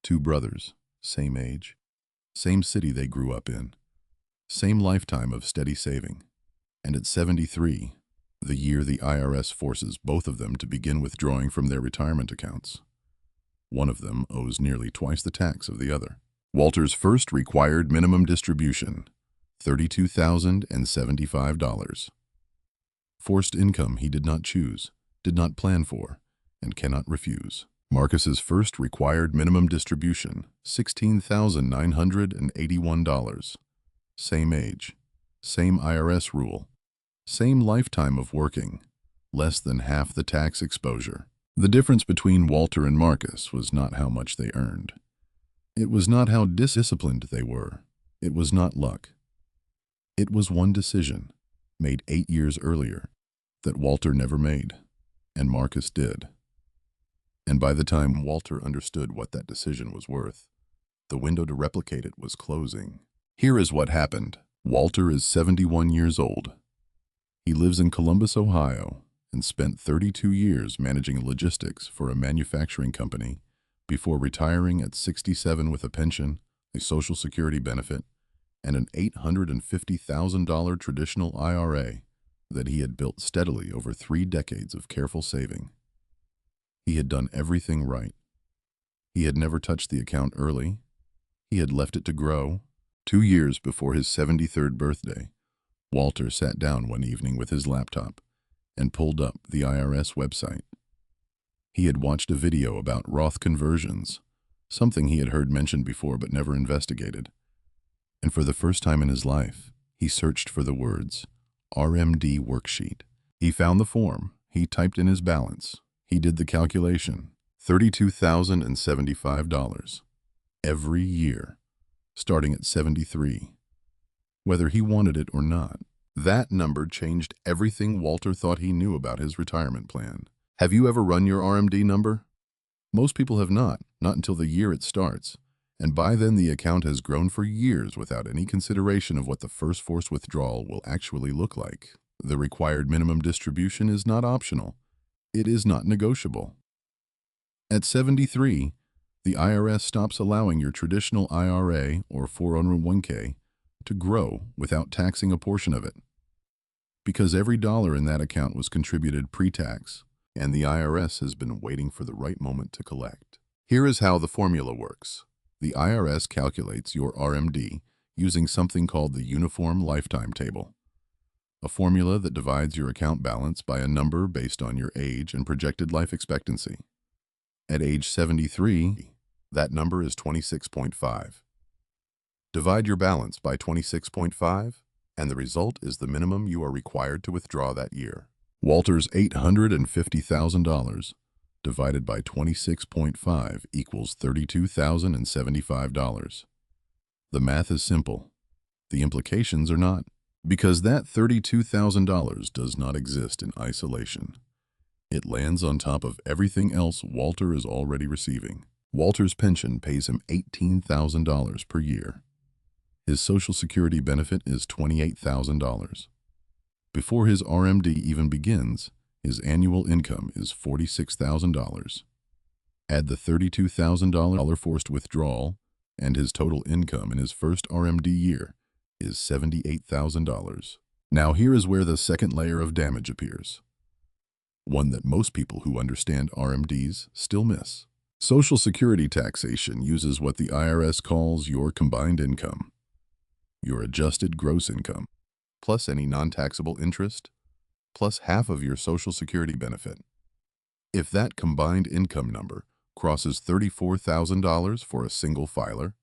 Two brothers, same age, same city they grew up in, same lifetime of steady saving. And at 73, the year the IRS forces both of them to begin withdrawing from their retirement accounts, one of them owes nearly twice the tax of the other. Walter's first required minimum distribution, $32,075. Forced income he did not choose, did not plan for, and cannot refuse. Marcus's first required minimum distribution, $16,981. Same age, same IRS rule, same lifetime of working, less than half the tax exposure. The difference between Walter and Marcus was not how much they earned. It was not how disciplined they were. It was not luck. It was one decision, made 8 years earlier, that Walter never made, and Marcus did. And by the time Walter understood what that decision was worth, the window to replicate it was closing. Here is what happened. Walter is 71 years old. He lives in Columbus, Ohio, and spent 32 years managing logistics for a manufacturing company before retiring at 67 with a pension, a Social Security benefit, and an $850,000 traditional IRA that he had built steadily over 3 decades of careful saving. He had done everything right. He had never touched the account early. He had left it to grow. 2 years before his 73rd birthday, Walter sat down one evening with his laptop and pulled up the IRS website. He had watched a video about Roth conversions, something he had heard mentioned before but never investigated. And for the first time in his life, he searched for the words, RMD worksheet. He found the form. He typed in his balance. He did the calculation, $32,075 every year, starting at 73. Whether he wanted it or not, that number changed everything Walter thought he knew about his retirement plan. Have you ever run your RMD number? Most people have not until the year it starts, and by then the account has grown for years without any consideration of what the first forced withdrawal will actually look like. The required minimum distribution is not optional. It is not negotiable. At 73, the IRS stops allowing your traditional IRA or 401k to grow without taxing a portion of it, because every dollar in that account was contributed pre-tax, and the IRS has been waiting for the right moment to collect. Here is how the formula works. The IRS calculates your RMD using something called the Uniform Lifetime Table, a formula that divides your account balance by a number based on your age and projected life expectancy. At age 73, that number is 26.5. Divide your balance by 26.5, and the result is the minimum you are required to withdraw that year. Walter's $850,000 divided by 26.5 equals $32,075. The math is simple. The implications are not, because that $32,000 does not exist in isolation. It lands on top of everything else Walter is already receiving. Walter's pension pays him $18,000 per year. His Social Security benefit is $28,000. Before his RMD even begins, his annual income is $46,000. Add the $32,000 forced withdrawal, and his total income in his first RMD year is $78,000. Now here is where the second layer of damage appears, one that most people who understand RMDs still miss. Social Security taxation uses what the IRS calls your combined income, your adjusted gross income, plus any non-taxable interest, plus half of your Social Security benefit. If that combined income number crosses $34,000 for a single filer,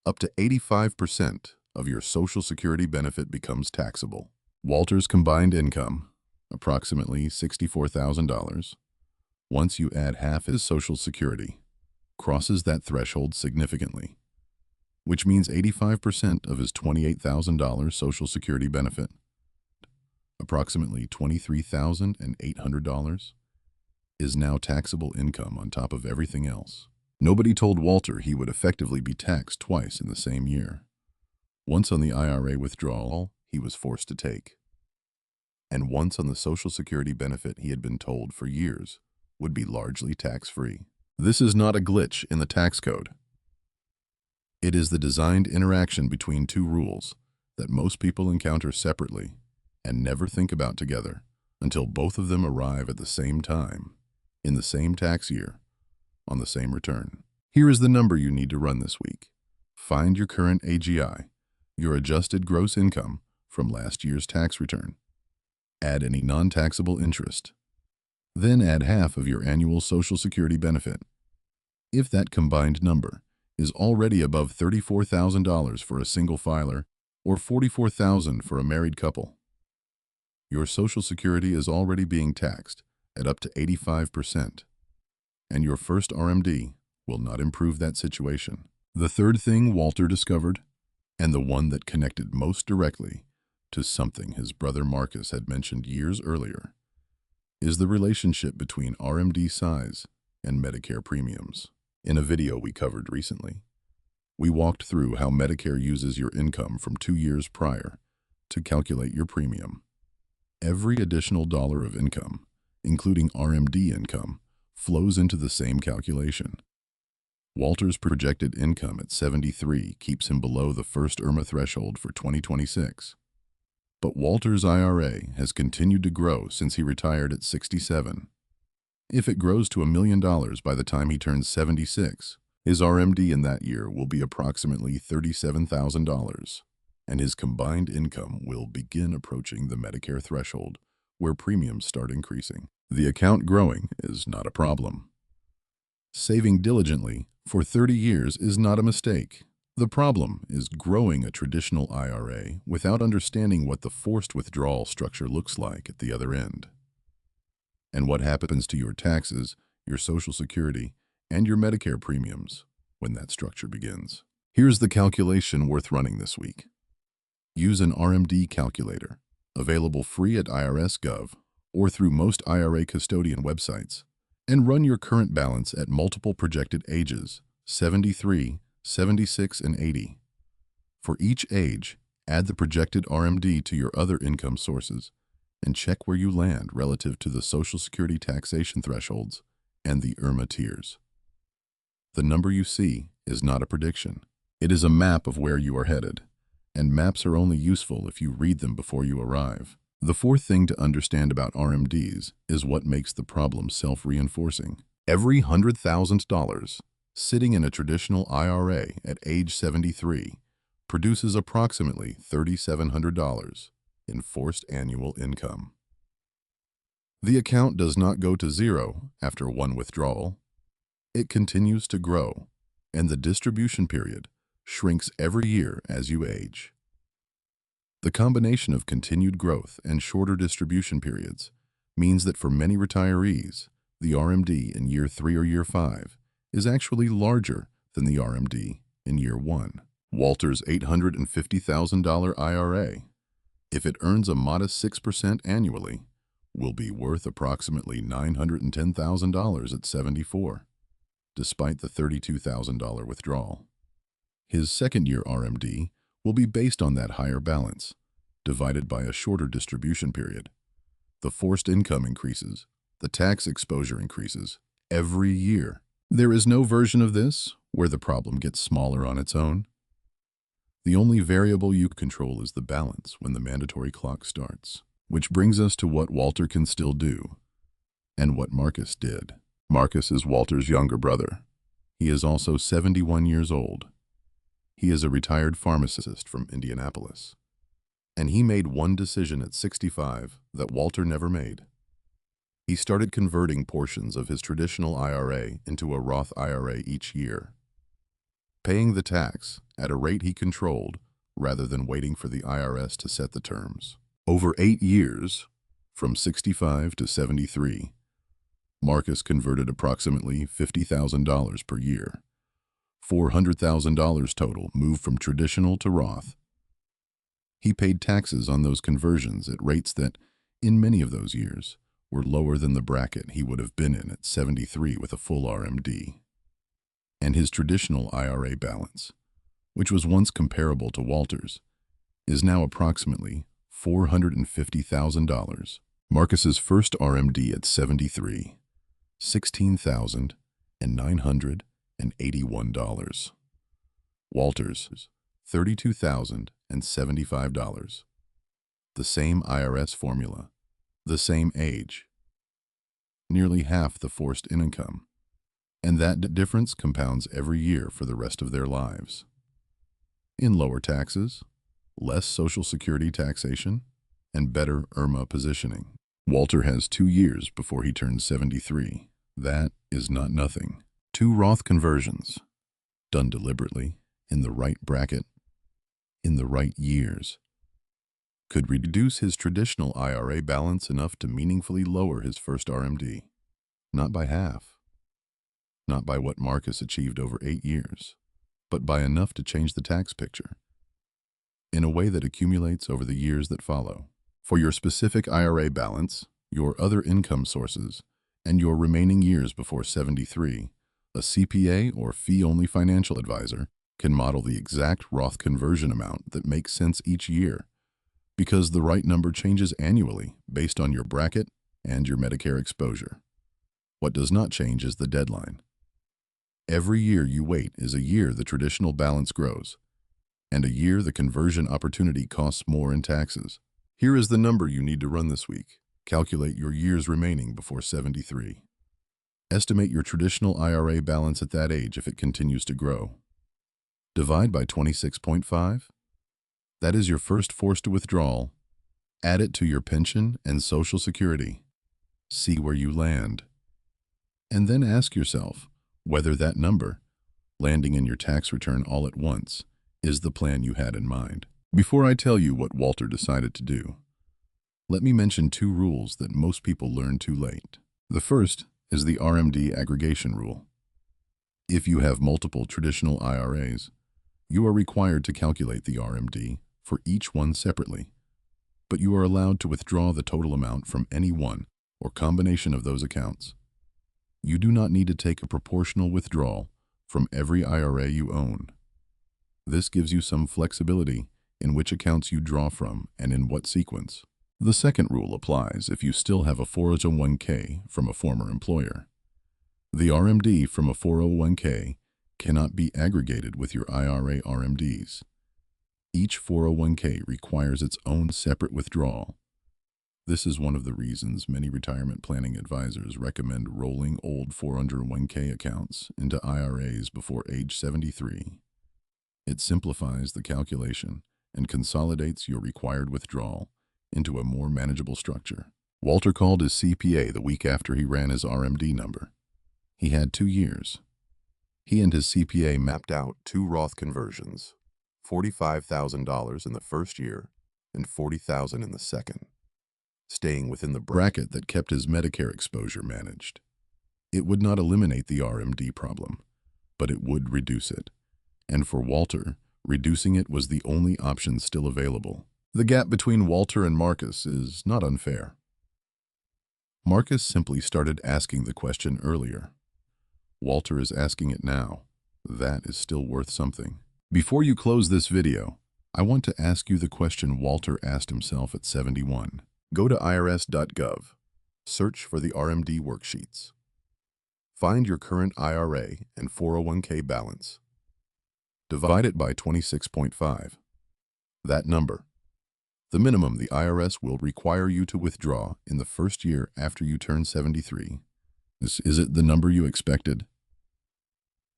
up to 85% of your Social Security benefit becomes taxable. Walter's combined income, approximately $64,000, once you add half his Social Security, crosses that threshold significantly, which means 85% of his $28,000 Social Security benefit, approximately $23,800, is now taxable income on top of everything else. Nobody told Walter he would effectively be taxed twice in the same year. Once on the IRA withdrawal he was forced to take, and once on the Social Security benefit he had been told for years would be largely tax-free. This is not a glitch in the tax code. It is the designed interaction between two rules that most people encounter separately and never think about together until both of them arrive at the same time, in the same tax year, on the same return. Here is the number you need to run this week. Find your current AGI, your adjusted gross income from last year's tax return. Add any non-taxable interest. Then add half of your annual Social Security benefit. If that combined number is already above $34,000 for a single filer or $44,000 for a married couple, your Social Security is already being taxed at up to 85%, and your first RMD will not improve that situation. The third thing Walter discovered, and the one that connected most directly to something his brother Marcus had mentioned years earlier, is the relationship between RMD size and Medicare premiums. In a video we covered recently, we walked through how Medicare uses your income from 2 years prior to calculate your premium. Every additional dollar of income, including RMD income, flows into the same calculation. Walter's projected income at 73 keeps him below the first IRMAA threshold for 2026. But Walter's IRA has continued to grow since he retired at 67. If it grows to $1 million by the time he turns 76, his RMD in that year will be approximately $37,000, and his combined income will begin approaching the Medicare threshold, where premiums start increasing. The account growing is not a problem. Saving diligently for 30 years is not a mistake. The problem is growing a traditional IRA without understanding what the forced withdrawal structure looks like at the other end, and what happens to your taxes, your Social Security, and your Medicare premiums when that structure begins. Here's the calculation worth running this week. Use an RMD calculator, available free at IRS.gov or through most IRA custodian websites, and run your current balance at multiple projected ages, 73, 76, and 80. For each age, add the projected RMD to your other income sources and check where you land relative to the Social Security taxation thresholds and the IRMAA tiers. The number you see is not a prediction. It is a map of where you are headed, and maps are only useful if you read them before you arrive. The fourth thing to understand about RMDs is what makes the problem self-reinforcing. Every $100,000 sitting in a traditional IRA at age 73 produces approximately $3,700 in forced annual income. The account does not go to zero after one withdrawal. It continues to grow, and the distribution period shrinks every year as you age. The combination of continued growth and shorter distribution periods means that for many retirees, the RMD in year 3 or year 5 is actually larger than the RMD in year 1. Walter's $850,000 IRA, if it earns a modest 6% annually, will be worth approximately $910,000 at 74, despite the $32,000 withdrawal. His second-year RMD will be based on that higher balance, divided by a shorter distribution period. The forced income increases, the tax exposure increases, every year. There is no version of this where the problem gets smaller on its own. The only variable you control is the balance when the mandatory clock starts. Which brings us to what Walter can still do, and what Marcus did. Marcus is Walter's younger brother. He is also 71 years old. He is a retired pharmacist from Indianapolis. And he made one decision at 65 that Walter never made. He started converting portions of his traditional IRA into a Roth IRA each year, paying the tax at a rate he controlled rather than waiting for the IRS to set the terms. Over 8 years, from 65 to 73, Marcus converted approximately $50,000 per year. $400,000 total moved from traditional to Roth. He paid taxes on those conversions at rates that, in many of those years, were lower than the bracket he would have been in at 73 with a full RMD. And his traditional IRA balance, which was once comparable to Walter's, is now approximately $450,000. Marcus's first RMD at 73, $16,000, $981. Walter's, $32,075. The same IRS formula, the same age, nearly half the forced income, and that difference compounds every year for the rest of their lives. In lower taxes, less Social Security taxation, and better IRMAA positioning. Walter has 2 years before he turns 73. That is not nothing. 2 Roth conversions, done deliberately, in the right bracket, in the right years, could reduce his traditional IRA balance enough to meaningfully lower his first RMD. Not by half, not by what Marcus achieved over 8 years, but by enough to change the tax picture in a way that accumulates over the years that follow. For your specific IRA balance, your other income sources, and your remaining years before 73, a CPA or fee-only financial advisor can model the exact Roth conversion amount that makes sense each year, because the right number changes annually based on your bracket and your Medicare exposure. What does not change is the deadline. Every year you wait is a year the traditional balance grows, and a year the conversion opportunity costs more in taxes. Here is the number you need to run this week. Calculate your years remaining before 73. Estimate your traditional IRA balance at that age if it continues to grow. Divide by 26.5. That is your first forced withdrawal. Add it to your pension and Social Security. See where you land. And then ask yourself whether that number, landing in your tax return all at once, is the plan you had in mind. Before I tell you what Walter decided to do, let me mention 2 rules that most people learn too late. The first is the RMD aggregation rule. If you have multiple traditional IRAs, you are required to calculate the RMD for each one separately, but you are allowed to withdraw the total amount from any one or combination of those accounts. You do not need to take a proportional withdrawal from every IRA you own. This gives you some flexibility in which accounts you draw from and in what sequence. The second rule applies if you still have a 401k from a former employer. The RMD from a 401k cannot be aggregated with your IRA RMDs. Each 401k requires its own separate withdrawal. This is one of the reasons many retirement planning advisors recommend rolling old 401k accounts into IRAs before age 73. It simplifies the calculation and consolidates your required withdrawal into a more manageable structure. Walter called his CPA the week after he ran his RMD number. He had 2 years. He and his CPA mapped out 2 Roth conversions, $45,000 in the first year and $40,000 in the second, staying within the bracket that kept his Medicare exposure managed. It would not eliminate the RMD problem, but it would reduce it. And for Walter, reducing it was the only option still available. The gap between Walter and Marcus is not unfair. Marcus simply started asking the question earlier. Walter is asking it now. That is still worth something. Before you close this video, I want to ask you the question Walter asked himself at 71. Go to irs.gov. Search for the RMD worksheets. Find your current IRA and 401k balance. Divide it by 26.5. That number, the minimum the IRS will require you to withdraw in the first year after you turn 73. Is it the number you expected?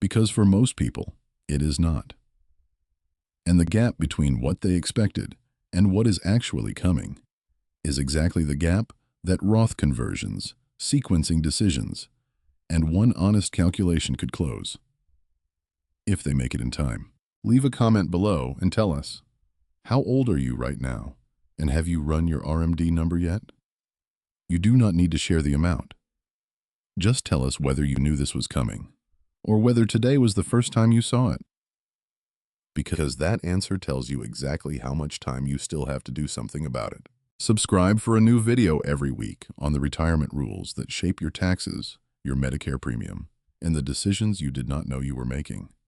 Because for most people, it is not. And the gap between what they expected and what is actually coming is exactly the gap that Roth conversions, sequencing decisions, and one honest calculation could close. If they make it in time. Leave a comment below and tell us, how old are you right now, and have you run your RMD number yet? You do not need to share the amount. Just tell us whether you knew this was coming, or whether today was the first time you saw it. Because that answer tells you exactly how much time you still have to do something about it. Subscribe for a new video every week on the retirement rules that shape your taxes, your Medicare premium, and the decisions you did not know you were making.